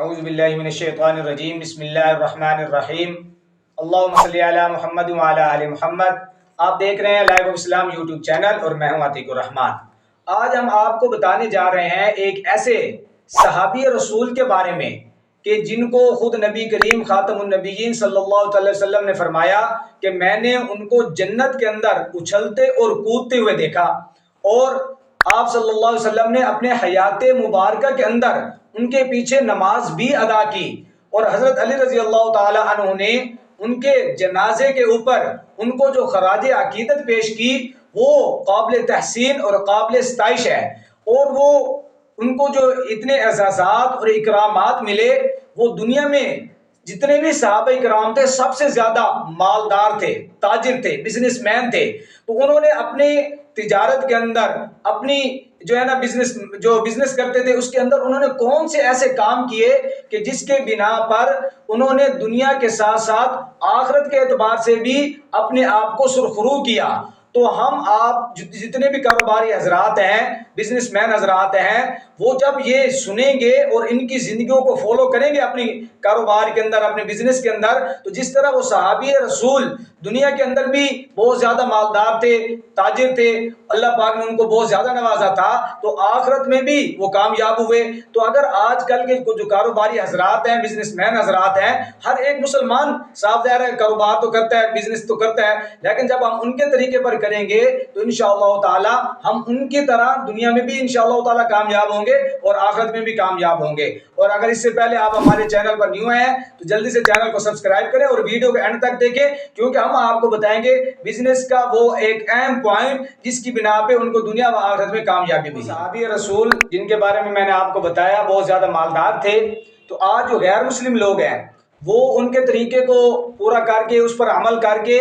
اعوذ باللہ من الشیطان الرجیم بسم اللہ الرحمن الرحیم اللہم صلی علی محمد وعلی آل محمد۔ آپ دیکھ رہے ہیں life of Islam YouTube channel اور میں ہوں عتیق الرحمان۔ آج ہم آپ کو بتانے جا رہے ہیں ایک ایسے صحابی رسول کے بارے میں کہ جن کو خود نبی کریم خاتم النبیین صلی اللہ علیہ وسلم نے فرمایا کہ میں نے ان کو جنت کے اندر اچھلتے اور کودتے ہوئے دیکھا، اور آپ صلی اللہ علیہ وسلم نے اپنے حیات مبارکہ کے اندر ان کے پیچھے نماز بھی ادا کی، اور حضرت علی رضی اللہ تعالی عنہ نے ان کے جنازے کے اوپر ان کو جو خراج عقیدت پیش کی وہ قابل تحسین اور قابل ستائش ہے، اور وہ ان کو جو اتنے اعزازات اور اکرامات ملے وہ دنیا میں جتنے بھی صحابہ کرام تھے سب سے زیادہ مالدار تھے، تاجر تھے، بزنس مین تھے۔ تو انہوں نے اپنے تجارت کے اندر اپنی جو ہے نا بزنس کرتے تھے اس کے اندر انہوں نے کون سے ایسے کام کیے کہ جس کے بنا پر انہوں نے دنیا کے ساتھ ساتھ آخرت کے اعتبار سے بھی اپنے آپ کو سرخرو کیا۔ تو ہم آپ جتنے بھی کاروباری حضرات ہیں، بزنس مین حضرات ہیں، وہ جب یہ سنیں گے اور ان کی زندگیوں کو فالو کریں گے اپنی کاروبار کے اندر، اپنے بزنس کے اندر، تو جس طرح وہ صحابی رسول دنیا کے اندر بھی بہت زیادہ مالدار تھے، تاجر تھے، اللہ پاک نے ان کو بہت زیادہ نوازا تھا، تو آخرت میں بھی وہ کامیاب ہوئے۔ تو اگر آج کل کے جو کاروباری حضرات ہیں، بزنس مین حضرات ہیں، ہر ایک مسلمان صاف ظاہر ہے کاروبار تو کرتا ہے، بزنس تو کرتا ہے، لیکن جب ہم ان کے طریقے پر کریں گے تو انشاءاللہ تعالی ہم ان کی طرح دنیا میں بھی انشاءاللہ تعالی کامیاب ہوں گے اور آخرت میں بھی کامیاب ہوں گے۔ اور اگر اس سے پہلے آپ ہمارے چینل پر نیو ہیں تو جلدی سے چینل کو سبسکرائب کریں اور ویڈیو کو اینڈ تک دیکھیں، کیونکہ ہم آپ کو بتائیں گے بزنس کا وہ ایک اہم پوائنٹ جس کی بنا پہ ان کو دنیا و آخرت میں کامیابی ملی۔ صحابی رسول جن کے بارے میں نے آپ کو بتایا بہت زیادہ مالدار تھے، تو آج جو غیر مسلم لوگ ہیں وہ ان کے طریقے کو پورا کر کے اس پر عمل کر کے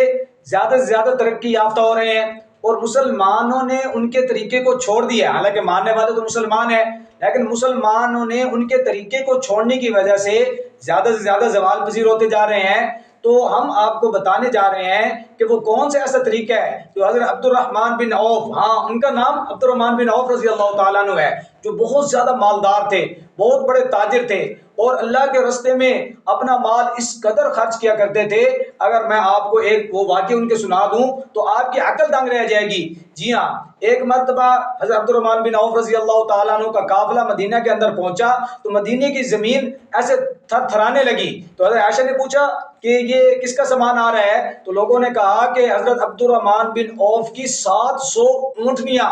زیادہ سے زیادہ ترقی یافتہ ہو رہے ہیں، اور مسلمانوں نے ان کے طریقے کو چھوڑ دیا۔ حالانکہ ماننے والے تو مسلمان ہیں، لیکن مسلمانوں نے ان کے طریقے کو چھوڑنے کی وجہ سے زیادہ سے زیادہ زوال پذیر ہوتے جا رہے ہیں۔ تو ہم آپ کو بتانے جا رہے ہیں کہ وہ کون سے ایسا طریقہ ہے جو حضرت عبد الرحمن بن عوف، ہاں ان کا نام عبد الرحمن بن عوف رضی اللہ تعالیٰ عنہ ہے، جو بہت زیادہ مالدار تھے، بہت بڑے تاجر تھے، اور اللہ کے راستے میں اپنا مال اس قدر خرچ کیا کرتے تھے۔ اگر میں آپ کو ایک وہ واقعہ ان کے سنا دوں تو آپ کی عقل دنگ رہ جائے گی۔ جی ہاں، ایک مرتبہ حضرت عبد الرحمن بن عوف رضی اللہ تعالیٰ عنہ کا قافلہ مدینہ کے اندر پہنچا تو مدینہ کی زمین ایسے تھر تھرانے لگی، تو حضرت عائشہ نے پوچھا کہ یہ کس کا سامان آ رہا ہے؟ تو لوگوں نے کہا کہ حضرت عبد الرحمن بن عوف کی 700 اونٹنیاں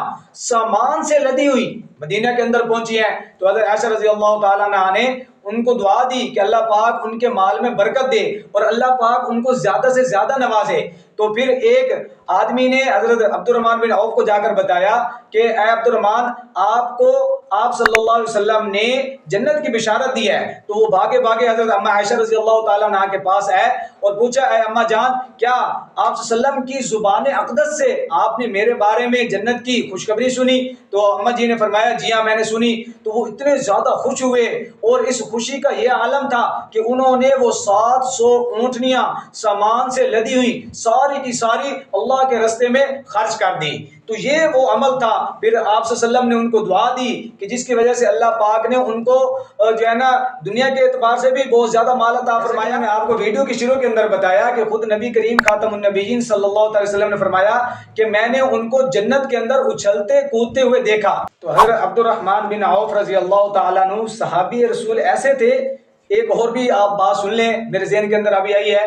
سامان سے لدی ہوئی مدینہ کے اندر پہنچی ہیں۔ تو حضرت عائشہ رضی اللہ تعالیٰ عنہ نے ان کو دعا دی کہ اللہ پاک ان کے مال میں برکت دے اور اللہ پاک ان کو زیادہ سے زیادہ نوازے۔ تو پھر ایک آدمی نے حضرت عبد الرحمن بن عوف کو جا کر بتایا کہ اے عبد الرحمن، آپ کو آپ صلی اللہ علیہ وسلم نے جنت کی بشارت دی ہے۔ تو وہ بھاگے بھاگے حضرت اما عائشہ رضی اللہ تعالیٰ عنہ کے پاس آئے اور پوچھا، اے اما جان، کیا آپ صلی اللہ علیہ وسلم کی زبان اقدس سے آپ نے میرے بارے میں جنت کی خوشخبری سنی؟ تو اما جی نے فرمایا جی ہاں میں نے سنی۔ تو وہ اتنے زیادہ خوش ہوئے، اور اس خوشی کا یہ عالم تھا کہ انہوں نے وہ 700 اونٹنیاں سامان سے لدی ہوئی ساری کی ساری اللہ کے راستے میں خرچ کر دی۔ تو یہ وہ عمل تھا۔ پھر آپ صلی اللہ علیہ وسلم نے ان کو دعا دی کہ جس کی وجہ سے اللہ پاک نے ان کو جو ہے نا دنیا کے اعتبار سے بھی بہت زیادہ مال عطا فرمایا۔ میں آپ کو ویڈیو کی شروع کے اندر بتایا کہ خود نبی کریم خاتم النبیین صلی اللہ علیہ وسلم نے فرمایا کہ میں نے ان کو جنت کے اندر اچھلتے کودتے ہوئے دیکھا۔ تو حضرت عبد الرحمن بن عوف رضی اللہ تعالیٰ عنہ صحابی رسول ایسے تھے۔ ایک اور بھی آپ بات سن لیں، میرے ذہن کے اندر ابھی آئی ہے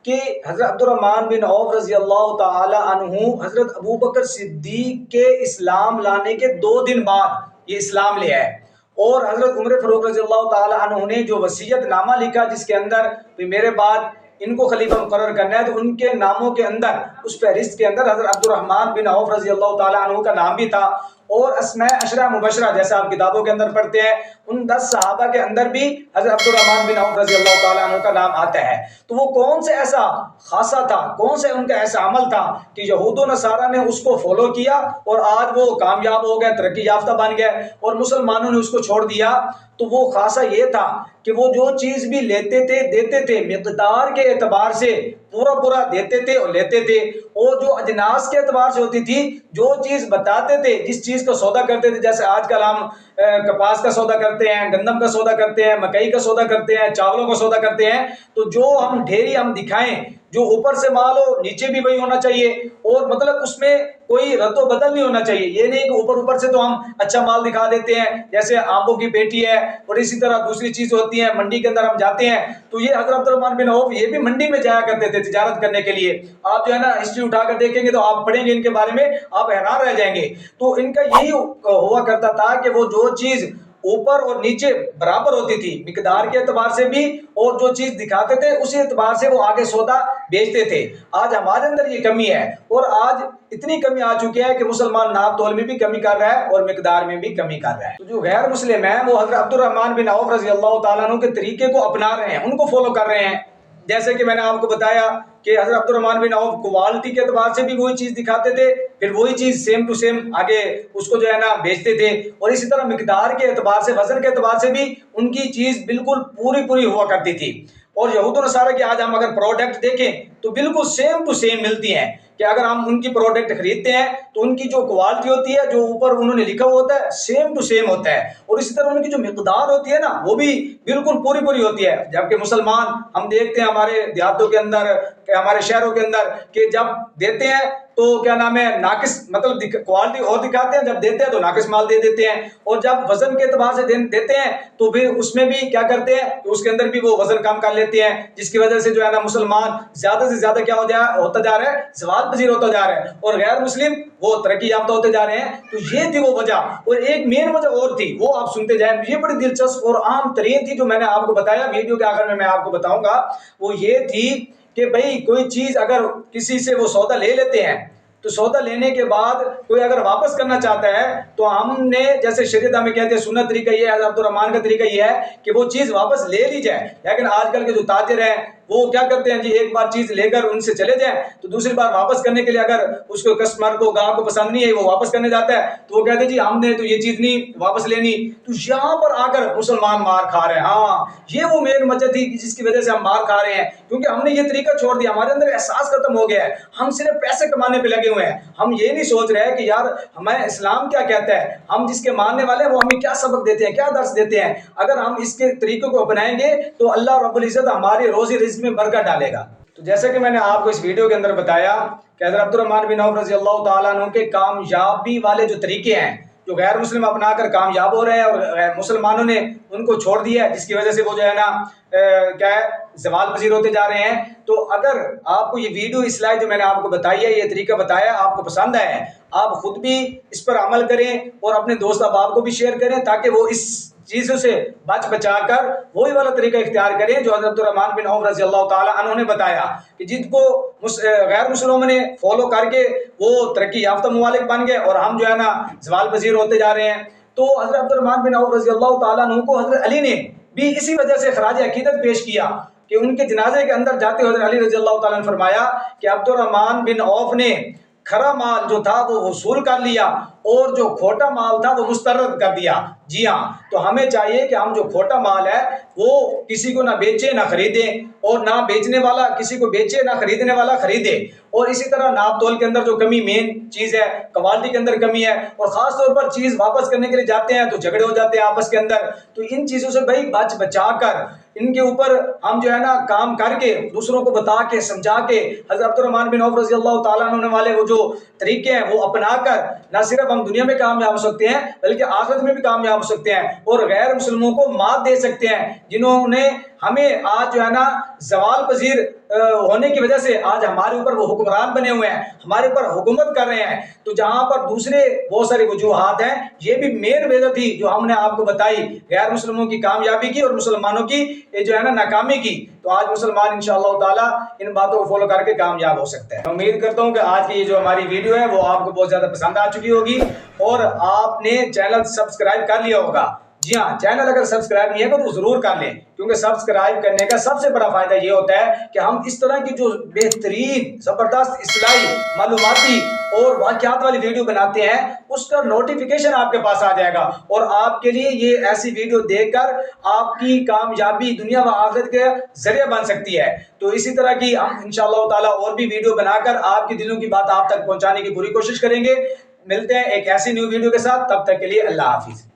کہ حضرت عبد الرحمن بن عوف رضی اللہ تعالی عنہ حضرت ابو بکر صدیق کے اسلام لانے کے 2 دن بعد یہ اسلام لے آئے، اور حضرت عمر فاروق رضی اللہ تعالی عنہ نے جو وصیت نامہ لکھا جس کے اندر میرے بعد ان کو خلیفہ مقرر کرنا ہے، تو ان کے ناموں کے اندر اس فہرست کے اندر حضرت عبد الرحمن بن عوف رضی اللہ تعالی عنہ کا نام بھی تھا، اور اسماء عشرہ مبشرہ جیسا آپ کتابوں کے اندر پڑھتے ہیں ان 10 صحابہ کے اندر بھی حضرت عبد الرحمن بن عوف رضی اللہ تعالیٰ عنہ کا نام آتا ہے۔ تو وہ کون سے ایسا خاصہ تھا، کون سے ان کا ایسا عمل تھا کہ یہود و نصارہ نے اس کو فالو کیا اور آج وہ کامیاب ہو گئے، ترقی یافتہ بن گئے، اور مسلمانوں نے اس کو چھوڑ دیا؟ تو وہ خاصہ یہ تھا کہ وہ جو چیز بھی لیتے تھے دیتے تھے مقدار کے اعتبار سے پورا پورا دیتے تھے اور لیتے تھے، اور جو اجناس کے اعتبار سے ہوتی تھی جو چیز بتاتے تھے، جس چیز کا سودا کرتے تھے، جیسے آج کل ہم کپاس کا سودا کرتے ہیں، گندم کا سودا کرتے ہیں، مکئی کا سودا کرتے ہیں، چاولوں کا سودا کرتے ہیں، تو جو ہم ڈھیری ہم دکھائیں، جو اوپر سے مال ہو نیچے بھی وہی ہونا چاہیے، اور مطلب اس میں کوئی رد و بدل نہیں ہونا چاہیے. یہ نہیں کہ اوپر سے تو ہم اچھا مال دکھا دیتے ہیں، جیسے آموں کی پیٹی ہے، اور اسی طرح دوسری چیز ہوتی ہے. منڈی کے اندر ہم جاتے ہیں تو یہ حضرت عبد الرحمن بن عوف یہ بھی منڈی میں جایا کرتے تھے تجارت کرنے کے لیے. آپ جو ہے نا ہسٹری اٹھا کر دیکھیں گے تو آپ پڑھیں گے ان کے بارے میں، آپ حیران رہ جائیں گے. تو ان کا یہی ہوا کرتا تھا کہ وہ جو چیز اوپر اور نیچے برابر ہوتی تھی مقدار کے اعتبار سے بھی، اور جو چیز دکھاتے تھے اسی اعتبار سے وہ آگے سودا بیچتے تھے. آج ہمارے اندر یہ کمی ہے، اور آج اتنی کمی آ چکی ہے کہ مسلمان ناپ تول میں بھی کمی کر رہا ہے اور مقدار میں بھی کمی کر رہا ہے. تو جو غیر مسلم ہیں وہ حضرت عبد الرحمن بن عوف رضی اللہ تعالیٰ عنہ کے طریقے کو اپنا رہے ہیں، ان کو فالو کر رہے ہیں. جیسے کہ میں نے آپ کو بتایا کہ حضرت عبد الرحمن بن عوف کوالٹی کے اعتبار سے بھی وہی چیز دکھاتے تھے، پھر وہی چیز سیم ٹو سیم آگے اس کو جو ہے نا بیچتے تھے، اور اسی طرح مقدار کے اعتبار سے، وزن کے اعتبار سے بھی ان کی چیز بالکل پوری ہوا کرتی تھی. اور یہود و نصارہ کے آج ہم اگر پروڈکٹ دیکھیں تو بالکل سیم ٹو سیم ملتی ہیں، کہ اگر ہم ان کی پروڈکٹ خریدتے ہیں تو ان کی جو کوالٹی ہوتی ہے، جو اوپر انہوں نے لکھا ہوتا ہے سیم ٹو سیم ہوتا ہے، اور اسی طرح ان کی جو مقدار ہوتی ہے نا وہ بھی بالکل پوری ہوتی ہے. جبکہ مسلمان ہم دیکھتے ہیں ہمارے دیہاتوں کے اندر، ہمارے شہروں کے اندر، کہ جب دیتے ہیں تو کیا نام ہے ناقص، مطلب کوالٹی اور دکھاتے ہیں، جب دیتے ہیں تو ناقص مال دے دیتے ہیں، اور جب وزن کے اعتبار سے دیتے ہیں تو پھر اس میں بھی کیا کرتے ہیں کہ اس کے اندر بھی وہ وزن کم کر لیتے ہیں، جس کی وجہ سے جو ہے نا مسلمان زیادہ سے زیادہ کیا ہوتا جا رہا ہے، زوال پذیر ہوتا جا رہا ہے، اور غیر مسلم وہ ترقی یافتہ ہوتے جا رہے ہیں. تو یہ تھی وہ وجہ. اور ایک مین وجہ اور تھی، وہ آپ سنتے جائیں، یہ بڑی دلچسپ اور عام ترین تھی جو میں نے آپ کو بتایا. ویڈیو کے آخر میں آپ کو بتاؤں گا. وہ یہ تھی کہ بھئی کوئی چیز اگر کسی سے وہ سودا لے لیتے ہیں تو سودا لینے کے بعد کوئی اگر واپس کرنا چاہتا ہے تو ہم نے جیسے شریعت ہمیں کہتے ہیں سنت طریقہ یہ ہے، عبد الرحمان کا طریقہ یہ ہے کہ وہ چیز واپس لے لی جائے. لیکن آج کل کے جو تاجر ہیں وہ کیا کرتے ہیں جی، ایک بار چیز لے کر ان سے چلے جائیں تو دوسری بار واپس کرنے کے لیے اگر اس کو کسٹمر کو گاہک کو پسند نہیں ہے، وہ واپس کرنے جاتا ہے تو وہ کہتے ہیں جی ہم نے تو یہ چیز نہیں واپس لینی. تو یہاں پر آ کر مسلمان مار کھا رہے ہیں. ہاں یہ وہ مین وجہ تھی جس کی وجہ سے ہم مار کھا رہے ہیں، کیونکہ ہم نے یہ طریقہ چھوڑ دیا، ہمارے اندر احساس ختم ہو گیا ہے، ہم صرف پیسے کمانے پہ لگے ہوئے ہیں. ہم یہ نہیں سوچ رہے کہ یار ہمیں اسلام کیا کہتا ہے، ہم جس کے ماننے والے ہیں وہ ہمیں کیا سبق دیتے ہیں، کیا درس دیتے ہیں. اگر ہم اس کے طریقوں کو اپنائیں گے تو اللہ رب العزت ہماری روزی رزق میں برکت ڈالے گا. تو جیسے کہ میں نے آپ کو اس ویڈیو کے اندر بتایا کہ حضرت عبد الرحمن بن عوف رضی اللہ تعالیٰ عنہ کے کامیابی والے جو طریقے ہیں، جو غیر مسلم اپنا کر کامیاب ہو رہے ہیں اور مسلمانوں نے ان کو چھوڑ دیا ہے، جس کی وجہ سے وہ جو ہے نا کیا ہے زوال پذیر ہوتے جا رہے ہیں. تو اگر آپ کو یہ ویڈیو اصلاح جو میں نے آپ کو بتائی ہے، یہ طریقہ بتایا، آپ کو پسند آیا ہے، آپ خود بھی اس پر عمل کریں اور اپنے دوست احباب کو بھی شیئر کریں، تاکہ وہ اس چیزوں سے بچا کر وہی والا طریقہ اختیار کریں جو حضرت الرحمن بن عوف رضی اللہ تعالیٰ عنہ نے بتایا، کہ جن کو غیر مسلموں نے فالو کر کے وہ ترقی یافتہ ممالک بن گئے اور ہم جو ہے نا زوال پذیر ہوتے جا رہے ہیں. تو حضرت عبد الرحمن بن عوف رضی اللہ تعالیٰ عنہ کو حضرت علی نے بھی اسی وجہ سے خراج عقیدت پیش کیا، کہ ان کے جنازے کے اندر جاتے ہوئے حضرت علی رضی اللہ تعالیٰ نے فرمایا کہ عبد الرحمن بن عوف نے کھرا مال جو تھا وہ وصول کر لیا اور جو کھوٹا مال تھا وہ مسترد کر دیا. جی ہاں، تو ہمیں چاہیے کہ ہم جو کھوٹا مال ہے وہ کسی کو نہ بیچے نہ خریدیں، اور نہ بیچنے والا کسی کو بیچے نہ خریدنے والا خریدے. اور اسی طرح ناپ تول کے اندر جو کمی مین چیز ہے، کوالٹی کے اندر کمی ہے، اور خاص طور پر چیز واپس کرنے کے لیے جاتے ہیں تو جھگڑے ہو جاتے ہیں آپس کے اندر. تو ان چیزوں سے بھائی بچا کر ان کے اوپر ہم جو ہے نا کام کر کے دوسروں کو بتا کے سمجھا کے حضرت عبد الرحمن بن عوف رضی اللہ تعالیٰ عنہ والے وہ جو طریقے ہیں وہ اپنا کر نہ صرف ہم دنیا میں کامیاب ہو سکتے ہیں بلکہ آخرت میں بھی کامیاب ہو سکتے ہیں، اور غیر مسلموں کو مات دے سکتے ہیں جنہوں نے ہمیں آج جو ہے نا زوال پذیر ہونے کی وجہ سے آج ہمارے اوپر وہ حکمران بنے ہوئے ہیں، ہمارے اوپر حکومت کر رہے ہیں. تو جہاں پر دوسرے بہت سارے وجوہات ہیں، یہ بھی مین وجہ تھی جو ہم نے آپ کو بتائی غیر مسلموں کی کامیابی کی اور مسلمانوں کی جو ہے نا ناکامی کی. تو آج مسلمان انشاءاللہ تعالی ان باتوں کو فالو کر کے کامیاب ہو سکتے ہیں. امید کرتا ہوں کہ آج کی یہ جو ہماری ویڈیو ہے وہ آپ کو بہت زیادہ پسند آ چکی ہوگی اور آپ نے چینل سبسکرائب کر لیا ہوگا. جی ہاں، چینل اگر سبسکرائب نہیں ہے تو ضرور کر لیں، کیونکہ سبسکرائب کرنے کا سب سے بڑا فائدہ یہ ہوتا ہے کہ ہم اس طرح کی جو بہترین زبردست اصلاحی معلوماتی اور واقعات والی ویڈیو بناتے ہیں اس کا نوٹیفیکیشن آپ کے پاس آ جائے گا، اور آپ کے لیے یہ ایسی ویڈیو دیکھ کر آپ کی کامیابی دنیا و آخرت کے ذریعہ بن سکتی ہے. تو اسی طرح کی ہم انشاءاللہ تعالی اور بھی ویڈیو بنا کر آپ کی دلوں کی بات آپ تک پہنچانے کی پوری کوشش کریں گے. ملتے ہیں ایک ایسی نیو ویڈیو کے ساتھ، تب تک کے لیے اللہ حافظ.